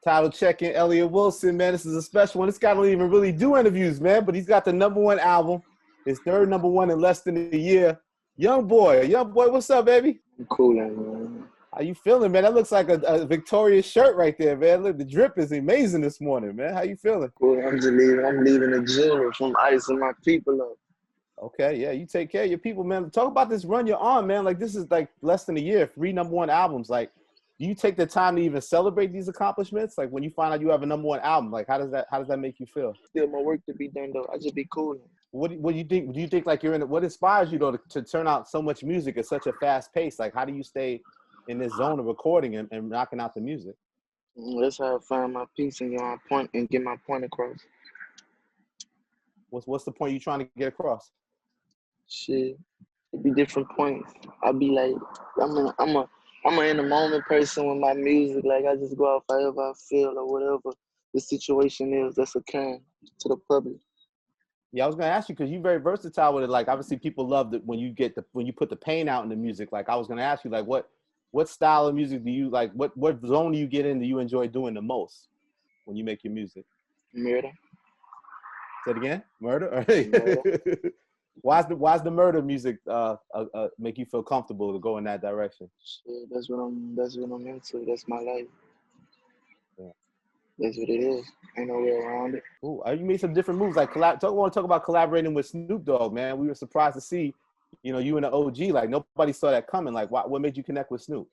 Title checking Elliott Wilson, man. This is a special one. This guy don't even really do interviews, man, but he's got the #1 album. His third #1 in less than a year. YoungBoy, what's up, baby? I'm cool, man. How you feeling, man? That looks like a Victoria's shirt right there, man. Look, the drip is amazing this morning, man. How you feeling? Cool. I'm just leaving. I'm leaving the jeweler from icing my people up. Okay, yeah, you take care of your people, man. Talk about this run you're on, man. Like, this is like less than a year, 3 #1 albums. Like, do you take the time to even celebrate these accomplishments? Like, when you find out you have a #1 album, like, how does that make you feel? Still more work to be done, though. I just be cool. What do you think? Do you think like what inspires you though to turn out so much music at such a fast pace? Like, how do you stay in this zone of recording and knocking out the music? That's how I find my peace and get my point across. What's the point you trying to get across? Shit, it be different points. I be like, I'm a in the moment person with my music. Like, I just go out however I feel or whatever the situation is that's occurring to the public. Yeah, I was gonna ask you because you're very versatile with it. Like, obviously, people love that when you put the pain out in the music. Like, I was gonna ask you, like, what style of music do you like? What zone do you get in? Do you enjoy doing the most when you make your music? Murder. Say it again. Murder. Murder. Why's the murder music make you feel comfortable to go in that direction? Shit, that's what I'm into. That's my life. Yeah. That's what it is. Ain't no way around it. Ooh, you made some different moves. Like, want to talk about collaborating with Snoop Dogg, man. We were surprised to see, you and the OG. Like, nobody saw that coming. Like, what made you connect with Snoop?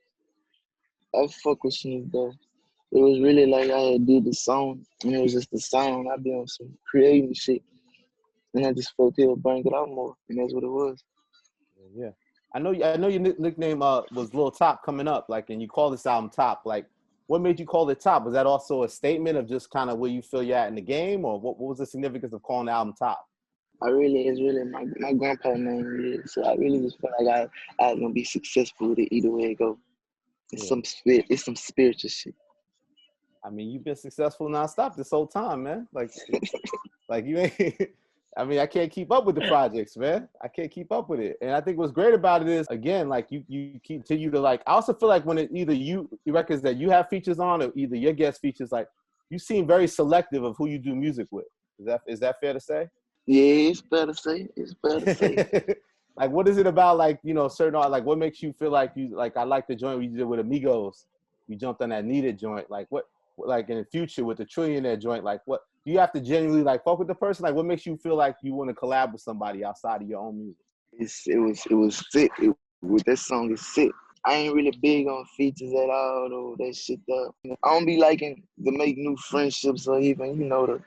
I fuck with Snoop though. It was really like I had did the song, and it was just the sound. I be on some creating shit, and I just felt he'll bring it out more, and that's what it was. Yeah, I know your nickname was Lil Top coming up. Like, and you call this album Top. Like, what made you call it Top? Was that also a statement of just kind of where you feel you're at in the game, or what was the significance of calling the album Top? It's really my grandpa name is, so I really just feel like I gonna be successful with it either way it go. It's some spiritual shit. I mean, you've been successful nonstop this whole time, man. Like you ain't. I mean, I can't keep up with the projects, man. I can't keep up with it. And I think what's great about it is, again, like you continue to like. I also feel like when it either you records that you have features on, or either your guest features, like you seem very selective of who you do music with. Is that fair to say? Yeah, it's fair to say. It's fair to say. Like, what is it about, like, certain art? Like, what makes you feel like I like the joint we did with Amigos. You jumped on that Needed joint. Like, what, like in the future with the Trillionaire joint, like, what do you have to genuinely like fuck with the person? Like, what makes you feel like you want to collab with somebody outside of your own music? It was sick. With that song is sick. I ain't really big on features at all, though. That shit, though. I don't be liking to make new friendships or even, to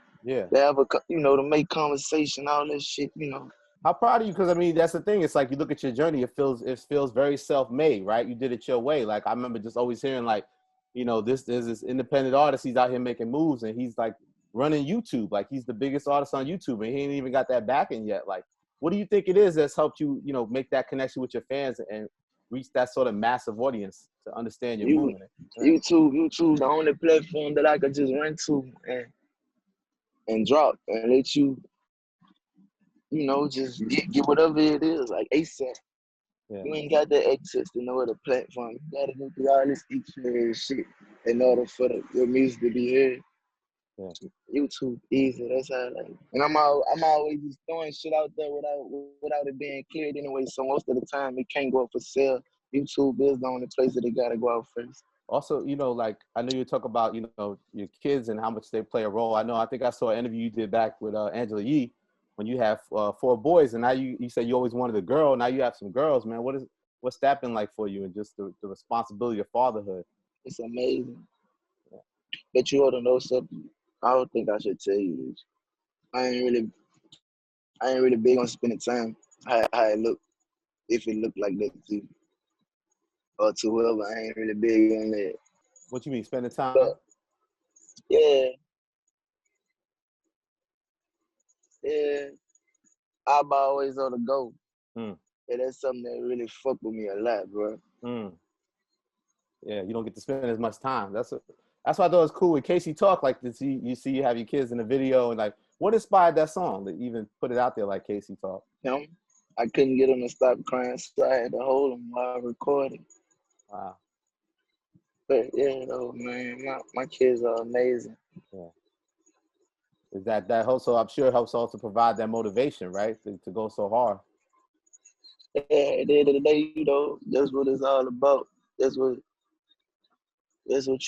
have to make conversation, all that shit, How proud of you? Because I mean, that's the thing. It's like you look at your journey. It feels very self-made, right? You did it your way. Like, I remember just always hearing like, there's this independent artist. He's out here making moves, and he's like running YouTube. Like, he's the biggest artist on YouTube, and he ain't even got that backing yet. Like, what do you think it is that's helped you, make that connection with your fans and reach that sort of massive audience to understand your movement? YouTube, the only platform that I could just run to and drop and let you. Just get whatever it is, like ASAP. Yeah. You ain't got that access to no other platform. You gotta go through all this extra shit in order for your music to be heard. Yeah. YouTube, easy. That's how I like it. And I'm always just throwing shit out there without it being cleared anyway. So most of the time it can't go up for sale. YouTube is the only place that it gotta go out first. Also, like, I know you talk about, your kids and how much they play a role. I think I saw an interview you did back with Angela Yee when you have 4 boys, and now you said you always wanted a girl. Now you have some girls, man. What's that been like for you, and just the responsibility of fatherhood? It's amazing. Yeah. But you ought to know something. I don't think I should tell you this. I ain't really big on spending time. How it look, if it looked like that to you or to whoever. I ain't really big on that. What you mean, spending time? But, yeah. Yeah, I'm always on the go. And that's something that really fuck with me a lot, bro. Yeah, you don't get to spend as much time. That's why I thought it was cool with Casey Talk. Like, you see you have your kids in the video, and like, what inspired that song to even put it out there like Casey Talk? Him, I couldn't get him to stop crying, so I had to hold him while I recorded. Wow. But yeah, though, man, my kids are amazing. Yeah. Is that also, I'm sure, helps also provide that motivation, right? To go so hard. Yeah, at the end of the day, you know, that's what it's all about. That's what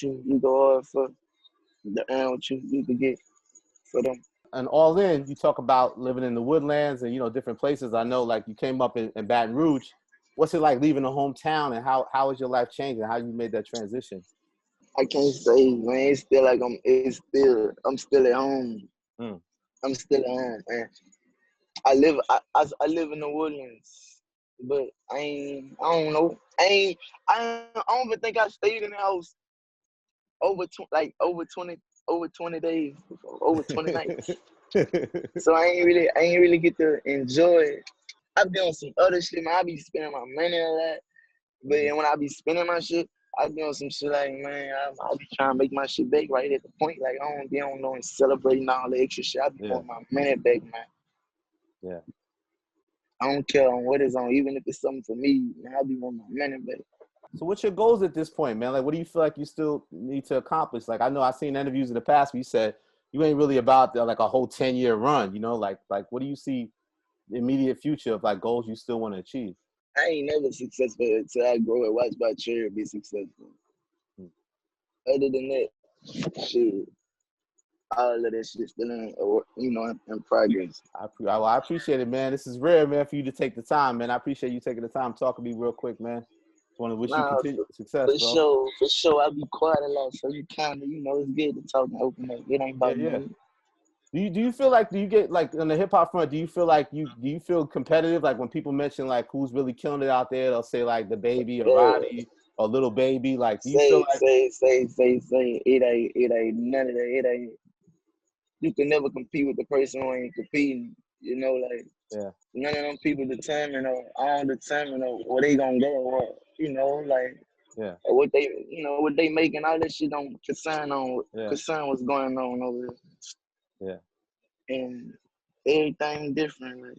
you go hard for. The earn what you can get for them. And all in, you talk about living in the woodlands and, you know, different places. I know, like, you came up in Baton Rouge. What's it like leaving the hometown, and how has your life changed, and how you made that transition? I can't say, man. It's still like I'm still at home. Mm. I'm still at home, man. I live in the woodlands, but I don't know. I don't even think I stayed in the house over 20 days, over 20 nights. So I ain't really get to enjoy it. I be on some other shit, man. I be spending my money on that. But when I be spending my shit, I be on some shit like, man, I be trying to make my shit back right at the point. Like, I don't be on no and celebrating all the extra shit. I be on my money back, man. Yeah. I don't care on what is on, even if it's something for me, man, I be on my money back. So what's your goals at this point, man? Like, what do you feel like you still need to accomplish? Like, I know I've seen interviews in the past where you said you ain't really about like a whole 10-year run, you know? Like what do you see the immediate future of like goals you still want to achieve? I ain't never successful until I grow and watch my children be successful. Other than that, shit, all of that shit still in progress. I appreciate it, man. This is rare, man, for you to take the time, man. I appreciate you taking the time talking to me real quick, man. Just want to wish you continued success, bro. For sure. I be quiet a lot, so you kind of, it's good to talk and open up. It ain't about me. Do you feel like, do you get like on the hip hop front, do you feel like do you feel competitive? Like when people mention like who's really killing it out there, they'll say like the Baby or Roddy or Little Baby. Like, do you feel like it ain't none of that. It ain't, you can never compete with the person who ain't competing. You know, like none of them people determine or I don't determine or where they gonna go or like or what they making, all that shit don't concern what's going on over there. Yeah. And everything different. Like,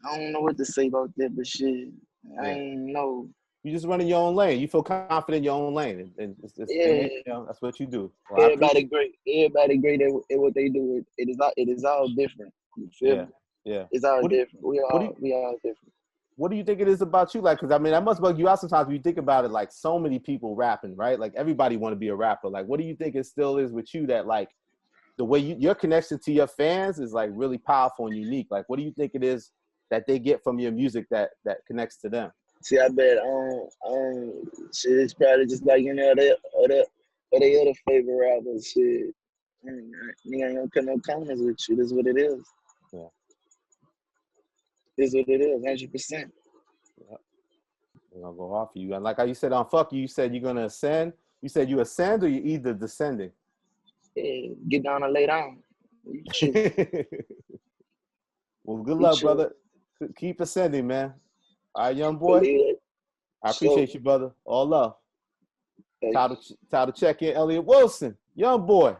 I don't know what to say about that, but shit, I ain't know. You just running your own lane. You feel confident in your own lane, and that's what you do. Well, everybody great at what they do. It is all different. You feel me? Yeah. It's all different. We all different. What do you think it is about you? Like, because I mean, that must bug you out sometimes when you think about it. Like, so many people rapping, right? Like, everybody want to be a rapper. Like, what do you think it still is with you that like the way your connection to your fans is like really powerful and unique? Like, what do you think it is that they get from your music that connects to them? See, I bet shit, it's probably just like any other favorite rappers. Shit, nigga ain't gonna cut no comments with you. This is what it is. Yeah. This is what it is, 100%. Yeah. We're gonna go off of you. And like how you said on Fuck You, you said you're gonna ascend. You said you ascend or you either descending? Yeah, get down and lay down. Well, good luck, brother. Keep ascending, man. All right, young boy. I appreciate you, brother. All love. Time to check in, Elliot Wilson, young boy.